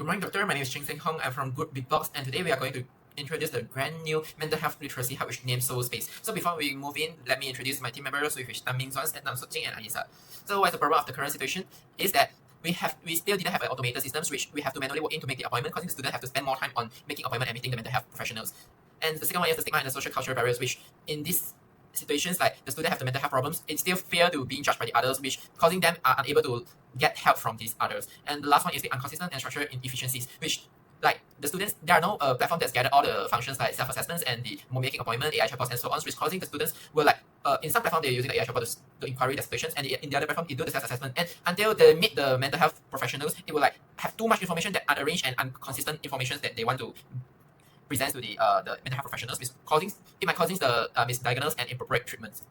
Good morning, doctor. My name is Seng. I'm from Group BITBOX, and today we are going to introduce the brand new mental health literacy hub, which named SoulSpace. So before we move in, let me introduce my team members, which are Min Xuan, Sook Jing, and Anisa. So what's the problem of the current situation is that we still didn't have automated systems, which we have to manually walk in to make the appointment, causing the student have to spend more time on making appointment and meeting the mental health professionals. And the second one is the stigma and the social cultural barriers, which in these situations like the student have the mental health problems, it's still fear to being judged by the others, which causing them are unable to get help from these others. And the last one is the inconsistent and structural inefficiencies, which like the students, there are no platform that's gathered all the functions like self-assessments and the making appointment, AI chatbots, and so on, which causing the students will like in some platform they're using the AI chatbot to inquiry their situations, and in the other platform it do the self-assessment. And until they meet the mental health professionals, it will like have too much information that unarranged and inconsistent information that they want to present to the mental health professionals, which might causing the misdiagnosis and inappropriate treatments.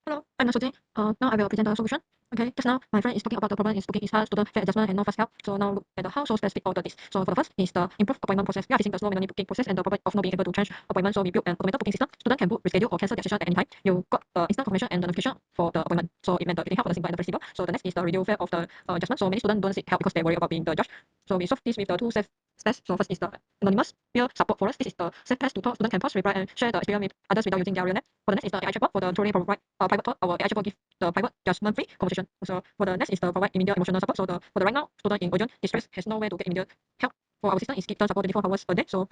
Hello, I'm Sook Jing. Now I will present the solution. Okay, just now my friend is talking about the problem is booking is hard, student fair adjustment and no fast help. So now look at the how SoulSpace fix all this. So for the first is the improved appointment process. We are facing the slow manual booking process and the problem of not being able to change appointment. So we built an automated booking system. Student can book, reschedule or cancel their session at any time. You got instant confirmation and the notification for the appointment. So it meant the getting help for the simple and the flexible. So the next is the reduced fear of the adjustment. So many students don't seek help because they worry about being the judge. So we solve this with the two safe space. So first is the anonymous peer support for us. This is the safe place to talk. Student can pause, reply, and share the experience with others without using their real name. For the next is the AI chatbot. For the truly provide private thought, our AI chatbot give the private judgment free conversation. So for the next is the provide immediate emotional support. So for the right now, student in urgent distress has no way to get immediate help. For our system is give support 24 hours a day. So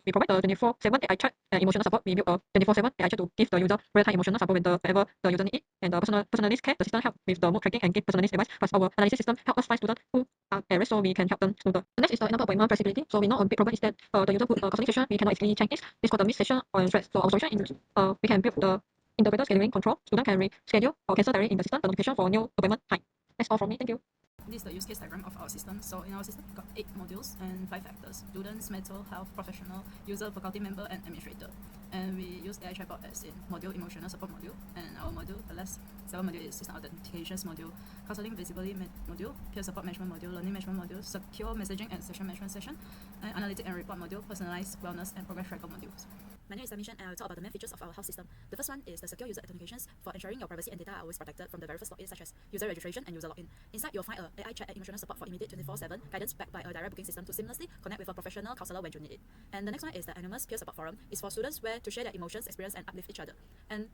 we provide the 24/7 AI chat and emotional support. We build a 24/7 AI chat to give the user real-time emotional support whenever the user need it. And the personalized care, the system help with the mood tracking and give personalized advice. Plus our analysis system help us find students who are at risk so we can help them smoother. The next is the example appointment flexibility. So we know a big problem is that the user put counseling session, we cannot easily change this. This called the missed session or stress. So our solution is we can build the integrated scheduling control. Student can reschedule or cancel directly in the system the notification for new appointment time. That's all from me. Thank you. This is the use case diagram of our system. So in our system, we've got 8 modules and 5 factors: students, mental health professional, user, faculty member, and administrator. And we use AI chatbot as in module emotional support module. And our module, the last 7 module is system authentications module, counseling visibility module, peer support management module, learning management module, secure messaging and session management session, and analytic and report module, personalized wellness and progress tracker modules. My name is Min Xuan, and I will talk about the main features of our health system. The first one is the secure user authentications for ensuring your privacy and data are always protected from the very first login, such as user registration and user login. Inside, you'll find a AI chat and emotional support for immediate 24/7 guidance backed by a direct booking system to seamlessly connect with a professional counselor when you need it. And the next one is the anonymous peer support forum. It's for students where to share their emotions, experience, and uplift each other. And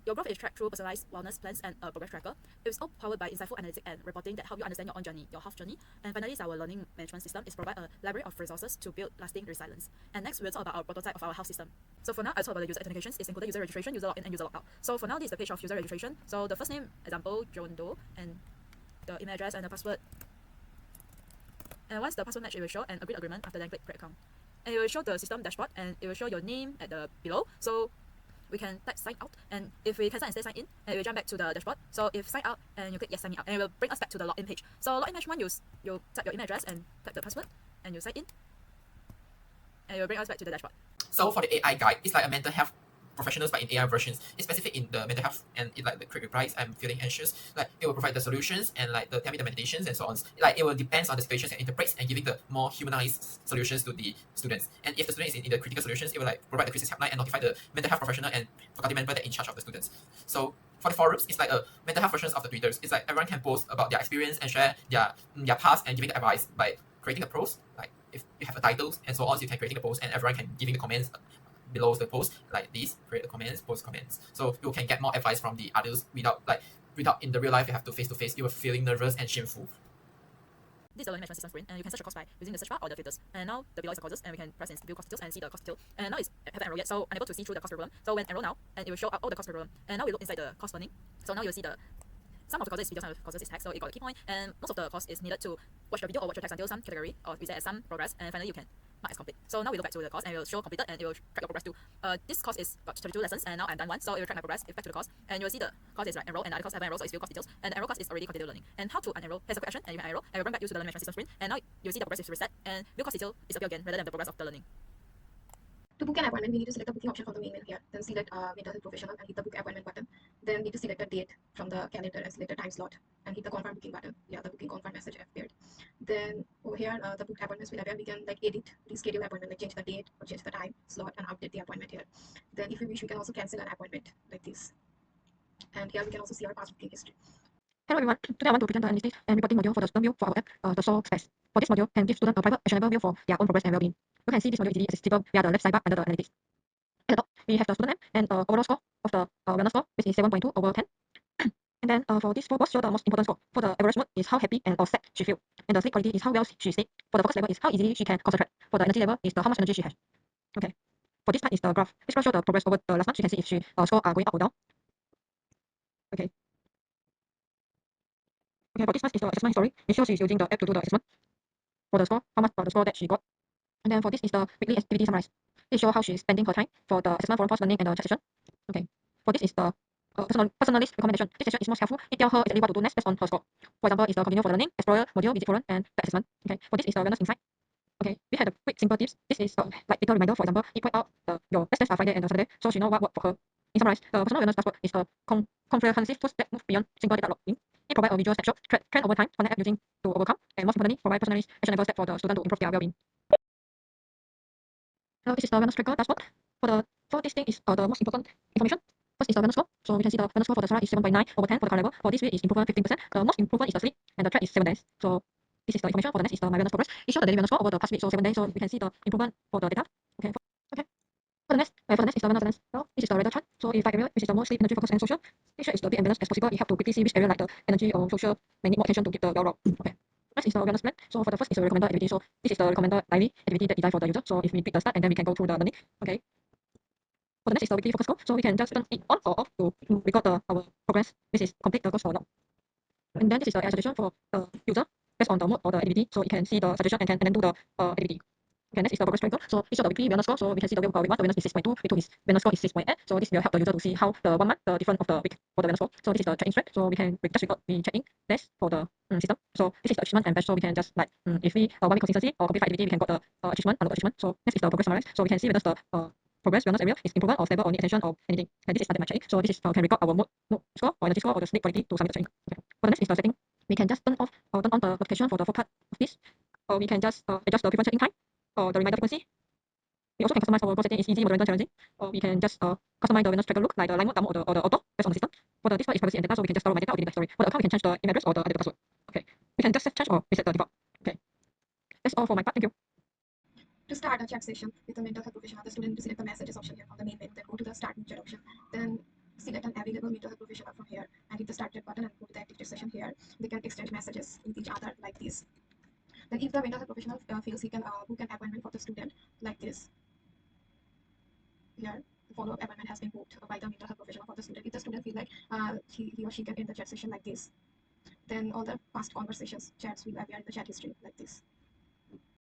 your growth is tracked through personalized wellness plans and a progress tracker. It's all powered by insightful analytics and reporting that help you understand your own journey, your health journey. And finally, our learning management system is provide a library of resources to build lasting resilience. And next, we'll talk about our prototype of our health system. So for now, I'll talk about the user authentications. It's included user registration, user login, and user logout. So for now, this is the page of user registration. So the first name, example, John Doe, and the email address and the password. And once the password match, it will show an agreed agreement after then click create account. And it will show the system dashboard, and it will show your name at the below. So we can type sign out, and if we cancel and say sign in, and it will jump back to the dashboard. So if sign out and you click yes sign me out, and it will bring us back to the login page. So login page 1, you type your email address and type the password, and you sign in, and it will bring us back to the dashboard. So for the AI guide, it's like a mental health professionals but in AI versions. It's specific in the mental health, and it like the quick replies, I'm feeling anxious. Like it will provide the solutions and like tell me the meditations and so on. Like it will depends on the situations and interprets and giving the more humanized solutions to the students. And if the student is in the critical solutions, it will like provide the crisis helpline and notify the mental health professional and faculty member that in charge of the students. So for the forums, it's like a mental health versions of the Twitters. It's like everyone can post about their experience and share their past and giving the advice by creating a post. Like if you have a title and so on, so you can creating a post and everyone can giving the comments below the post like this, create the comments, post comments. So you can get more advice from the others without in the real life you have to face, you are feeling nervous and shameful. This is the learning management system screen, and you can search a course by using the search bar or the filters. And now the below is the courses, and we can press in view course details and see the course detail. And now it's haven't enrolled yet, so unable to see through the course curriculum. So when enroll now, and it will show up all the course curriculum. And now we look inside the course learning. So now you'll see some of the courses is video, some of the courses is text, so it got a key point, and most of the course is needed to watch the video or watch the text until some category or reset at some progress, and finally you can mark as complete. So now we look back to the course and it will show completed, and it will track your progress too. This course is got 32 lessons, and now I'm done one, so it will track my progress. If back to the course, and you will see the course is like enroll, and the other course haven't enrolled, so it's view course details, and the enroll course is already continued learning. And how to unenroll, has a quick action, and you can enroll, and we'll bring back you to the learning management system screen, and now you'll see the progress is reset, and view course detail is appear again rather than the progress of the learning. To book an appointment, we need to select the booking option from the main menu here. Then select mental health professional and hit the book appointment button. Then we need to select the date from the calendar and select the time slot and hit the confirm booking button. Yeah, the booking confirm message appeared. Then over here, the book appointments will appear. We can like edit, reschedule appointment, like change the date or change the time slot and update the appointment here. Then if we wish, we can also cancel an appointment like this. And here we can also see our past booking history. Hello everyone. Today I want to present the analytics and reporting module for the system view for our app, the SoulSpace. For this module, can give students a private, actionable view for their own progress and well-being. You can see this module easily accessible via the left sidebar under the analytics. At the top, we have the student name and overall score of the wellness score, which is 7.2 over 10. And then for this 4 box, show the most important score. For the average mode is how happy and or sad she feels. And the sleep quality is how well she sleeps. For the focus level is how easily she can concentrate. For the energy level is the how much energy she has. Okay. For this part is the graph. This graph shows the progress over the last month. You can see if she score are going up or down. Okay. Okay, for this part is the assessment history. It shows she's using the app to do the assessment. For the score, how much for the score that she got. And then for this is the weekly activity summarize. It shows how she's spending her time for the assessment, forum post learning, and the chat session. Okay. For this is the personalist recommendation. This session is most helpful. It tells her exactly what to do next based on her score. For example, is the continue for the learning, explorer, module, visit forum, and the assessment. Okay. For this is the wellness insight. Okay. We had a quick simple tips. This is like little reminder. For example, it point out your best days are Friday and Saturday, so she know what worked for her. In summarize, the personal wellness passport is a comprehensive tool that move beyond single data login. It provides a visual snapshot, trend over time, on the app using to overcome, and most importantly, provide personalized actionable steps for the student to improve their well-being. Now this is the wellness tracker dashboard. For this thing is the most important information. First is the wellness score. So we can see the wellness score for the Sarah is 7.9 over 10 for the current level. For this week is improvement 15%. The most improvement is the sleep, and the threat is 7 days. So this is the information. For the next is the my wellness progress. It shows the daily wellness score over the past week, so 7 days. So we can see the improvement for the data. Okay. Okay. For the next is the wellness balance. Now this is the radar chart. So if by area, which is the most sleep, energy, focus, and social, this is the big and balance as possible. It helps to quickly see which area like the energy or social may need more attention to keep the well route. Okay. Next is the wellness plan. So for the first is the recommended activity. So this is the recommended daily activity that designed for the user. So if we click the start and then we can go through the learning. Okay. For the next is the weekly focus goal. So we can just turn it on or off to record our progress. This is complete the goals or not. And then this is the AI suggestion for the user based on the mode or the activity. So it can see the suggestion and then do the activity. Okay, next is the progress tracker. So it shows the weekly wellness score. So we can see the week 1, the wellness is 6.2, week 2 is wellness score is 6.8. So this will help the user to see how the 1 month, the difference of the week for the wellness score. So this is the check-in thread. So we can just record the check-in days for the system. So this is the achievement and badge. So we can just like if we 1 week consistency or complete activity, we can got the achievement, unlock achievement. So next is the progress summary. So we can see whether the progress wellness area is improvement or stable or need attention or anything. And this is started my check-in. So this is can record our mood score or energy score or the sleep quality to submit the check-in. Okay. For the next is the setting. We can just turn off or turn on the notification for the 4 part of this. Or we can just adjust the frequent check-in time or the reminder frequency. We also can customize our goal setting. It's easy, moderate, challenging. Or we can just customize the wellness tracker look like the line mode, down mode, or the auto based on the system. For the this part is privacy and data, so we can just store my data or delete my story. For the account, we can change the email address or the edit password. Okay. We can just change or reset the default. Okay. That's all for my part. Thank you. To start a chat session with a mental health professional, the student to select the messages option here from the main menu, then go to the start new chat option. Then select an available mental health professional from here and hit the start chat button and go to the active chat session here. They can exchange messages with each other like this. Then if the mental health professional feels he can book an appointment for the student like this. Here, the follow-up appointment has been booked by the mental health professional for the student. If the student feels like he or she can end the chat session like this, then all the past conversations, chats will appear in the chat history like this.